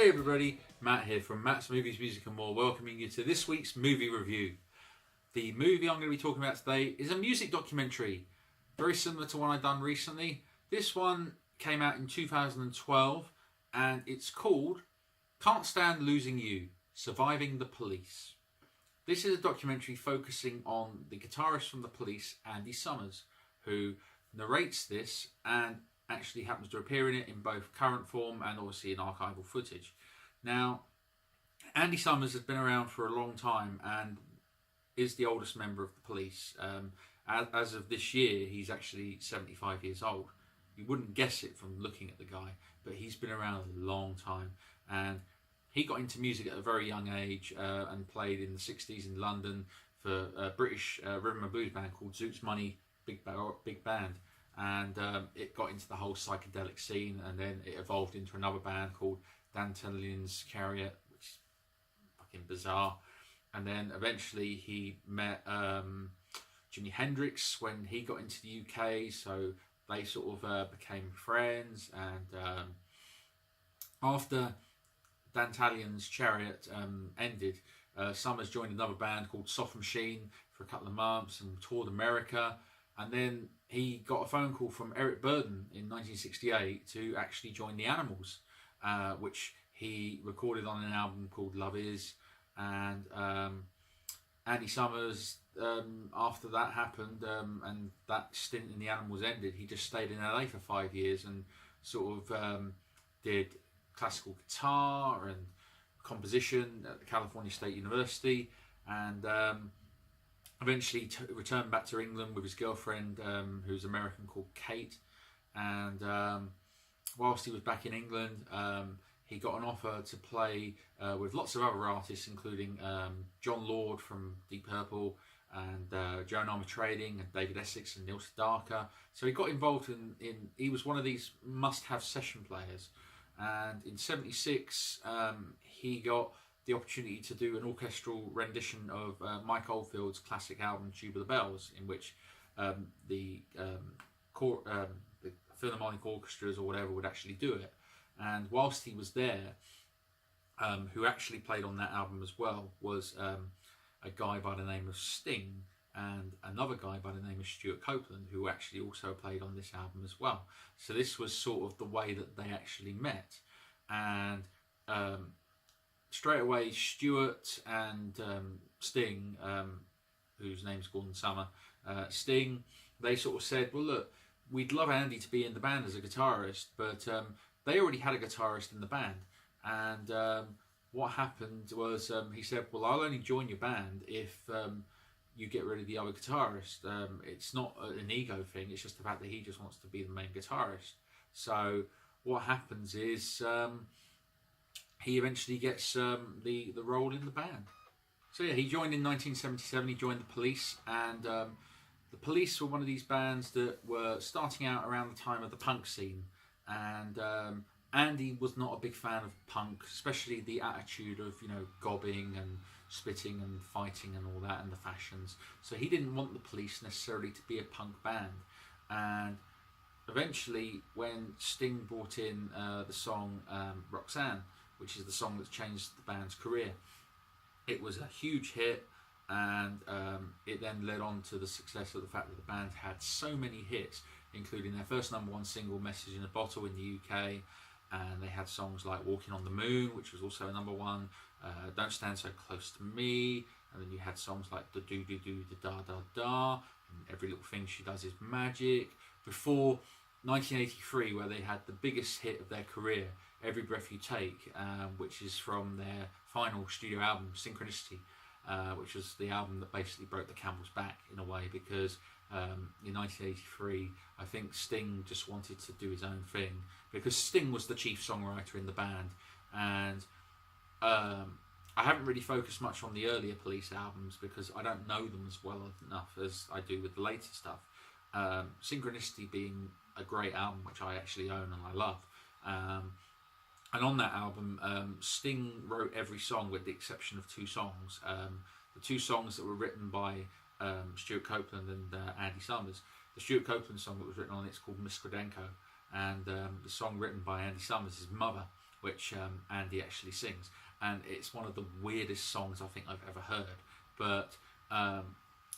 Hey everybody, Matt here from Matt's Movies, Music and More, welcoming you to this week's movie review. The movie I'm going to be talking about today is a music documentary, very similar to one I've done recently. This one came out in 2012 and it's called Can't Stand Losing You, Surviving the Police. This is a documentary focusing on the guitarist from the Police, Andy Summers, who narrates this and actually happens to appear in it in both current form and obviously in archival footage. Now, Andy Summers has been around for a long time and is the oldest member of the Police. As of this year, he's actually 75 years old. You wouldn't guess it from looking at the guy, but he's been around a long time. And he got into music at a very young age and played in the 60s in London for a British rhythm and blues band called Zoot's Money Big Band. And it got into the whole psychedelic scene, and then it evolved into another band called Dantelion's Chariot, which is fucking bizarre. And then eventually he met Jimi Hendrix when he got into the UK, so they sort of became friends. And after Dantelion's Chariot ended, Summers joined another band called Soft Machine for a couple of months and toured America. And then he got a phone call from Eric Burdon in 1968 to actually join the Animals, which he recorded on an album called Love Is. And Andy Summers, after that happened and that stint in the Animals ended, he just stayed in LA for 5 years and sort of did classical guitar and composition at the California State University, and eventually returned back to England with his girlfriend, who's American, called Kate. And whilst he was back in England, he got an offer to play with lots of other artists, including John Lord from Deep Purple, and Joan Armatrading, and David Essex, and Neil Sedaka. So he got involved in he was one of these must-have session players. And in '76, he got the opportunity to do an orchestral rendition of Mike Oldfield's classic album Tubular Bells, in which the Philharmonic orchestras or whatever would actually do it. And whilst he was there, who actually played on that album as well was a guy by the name of Sting, and another guy by the name of Stewart Copeland, who actually also played on this album as well. So this was sort of the way that they actually met. And straight away, Stewart and Sting, whose name's Gordon Summer, Sting, they sort of said, well, look, we'd love Andy to be in the band as a guitarist, but they already had a guitarist in the band. And what happened was he said, well, I'll only join your band if you get rid of the other guitarist. It's not an ego thing, it's just the fact that he just wants to be the main guitarist. So what happens is he eventually gets the role in the band. So yeah, he joined in 1977, he joined the Police, and the Police were one of these bands that were starting out around the time of the punk scene. And Andy was not a big fan of punk, especially the attitude of, you know, gobbing and spitting and fighting and all that, and the fashions. So he didn't want the Police necessarily to be a punk band. And eventually, when Sting brought in the song Roxanne, which is the song that's changed the band's career, it was a huge hit, and it then led on to the success of the fact that the band had so many hits, including their first #1 single, Message in a Bottle, in the UK, and they had songs like Walking on the Moon, which was also a #1, Don't Stand So Close to Me, and then you had songs like The Do Do Do, The Da Da Da, and Every Little Thing She Does Is Magic, before 1983, where they had the biggest hit of their career, Every Breath You Take, which is from their final studio album, Synchronicity, which was the album that basically broke the camel's back in a way, because in 1983, I think Sting just wanted to do his own thing, because Sting was the chief songwriter in the band. And I haven't really focused much on the earlier Police albums because I don't know them as well enough as I do with the later stuff. Synchronicity being a great album, which I actually own and I love. And on that album, Sting wrote every song with the exception of 2 songs. The 2 songs that were written by Stewart Copeland and Andy Summers. The Stewart Copeland song that was written on it's called Miss Credenko, and the song written by Andy Summers is Mother, which Andy actually sings, and it's one of the weirdest songs I think I've ever heard. But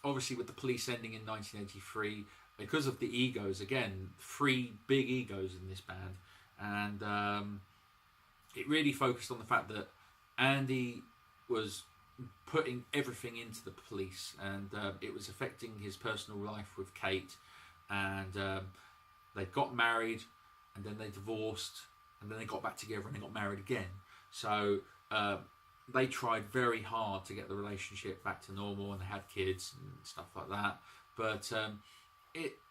obviously with the Police ending in 1983, because of the egos, again, 3 big egos in this band, and it really focused on the fact that Andy was putting everything into the Police, and it was affecting his personal life with Kate, and they got married, and then they divorced, and then they got back together and they got married again. So they tried very hard to get the relationship back to normal, and they had kids and stuff like that. But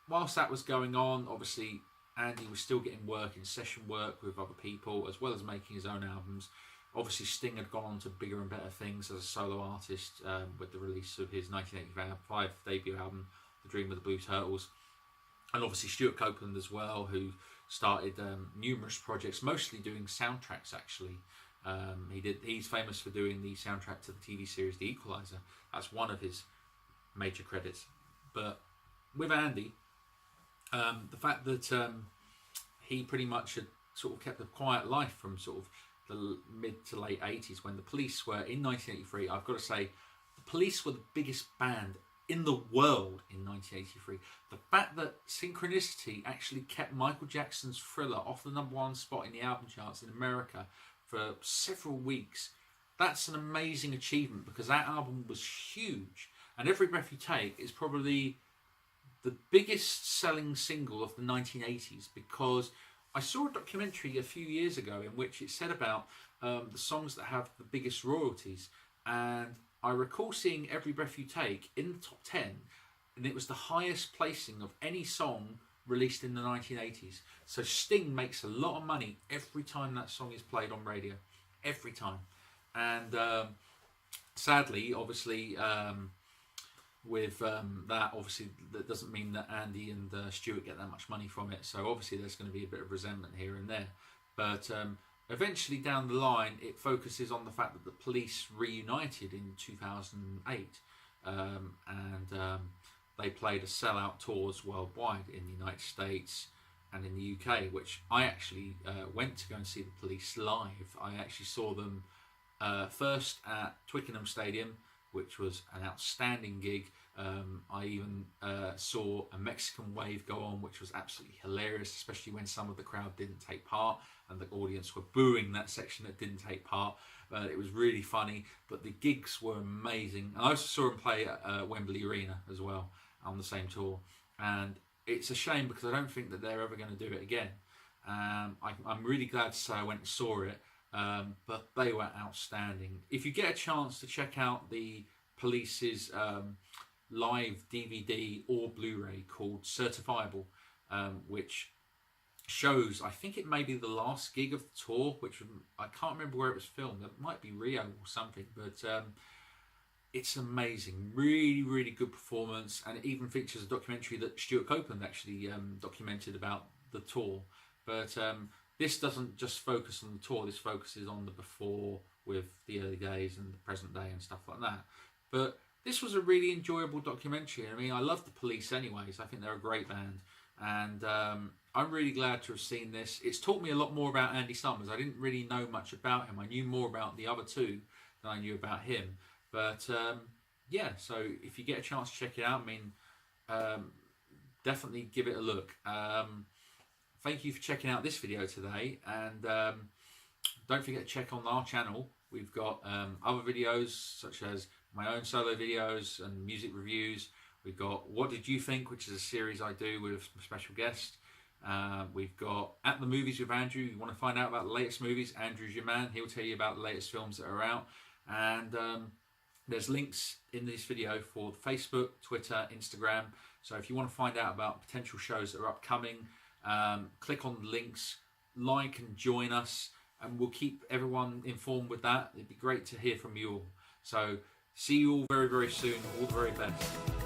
whilst that was going on, obviously Andy was still getting work in session work with other people, as well as making his own albums. Obviously Sting had gone on to bigger and better things as a solo artist with the release of his 1985 debut album, The Dream of the Blue Turtles. And obviously Stewart Copeland as well, who started numerous projects, mostly doing soundtracks actually. He's famous for doing the soundtrack to the TV series The Equalizer. That's one of his major credits. But with Andy, the fact that he pretty much had sort of kept a quiet life from sort of the mid to late 80s, when the Police were in 1983, I've got to say, the Police were the biggest band in the world in 1983. The fact that Synchronicity actually kept Michael Jackson's Thriller off the #1 spot in the album charts in America for several weeks, that's an amazing achievement, because that album was huge. And Every Breath You Take is probably the biggest selling single of the 1980s, because I saw a documentary a few years ago in which it said about the songs that have the biggest royalties, and I recall seeing Every Breath You Take in the top 10, and it was the highest placing of any song released in the 1980s. So Sting makes a lot of money every time that song is played on radio, every time. And sadly, obviously, with that, obviously that doesn't mean that Andy and Stewart get that much money from it, so obviously there's going to be a bit of resentment here and there. But eventually down the line, it focuses on the fact that the Police reunited in 2008, and they played a sellout tours worldwide in the United States and in the UK, which I actually went to go and see the Police live. I actually saw them first at Twickenham Stadium, which was an outstanding gig. I even saw a Mexican wave go on, which was absolutely hilarious, especially when some of the crowd didn't take part and the audience were booing that section that didn't take part. It was really funny, but the gigs were amazing. And I also saw him play at Wembley Arena as well on the same tour. And it's a shame, because I don't think that they're ever going to do it again. I'm really glad to say I went and saw it. But they were outstanding. If you get a chance to check out the Police's live DVD or Blu-ray called Certifiable, which shows, I think it may be the last gig of the tour, which I can't remember where it was filmed. It might be Rio or something, but it's amazing. Really, really good performance, and it even features a documentary that Stewart Copeland actually documented about the tour. But this doesn't just focus on the tour, this focuses on the before with the early days and the present day and stuff like that. But this was a really enjoyable documentary. I mean, I love the Police anyways. I think they're a great band. And I'm really glad to have seen this. It's taught me a lot more about Andy Summers. I didn't really know much about him. I knew more about the other two than I knew about him. But yeah, so if you get a chance to check it out, I mean, definitely give it a look. Thank you for checking out this video today, and don't forget to check on our channel. We've got other videos such as my own solo videos and music reviews. We've got What Did You Think, which is a series I do with a special guest. We've got At the Movies with Andrew. You want to find out about the latest movies, Andrew's your man. He'll tell you about the latest films that are out. And there's links in this video for Facebook, Twitter, Instagram. So if you want to find out about potential shows that are upcoming, click on the links, like and join us, and we'll keep everyone informed with that. It'd be great to hear from you all. So see you all very, very soon. All the very best.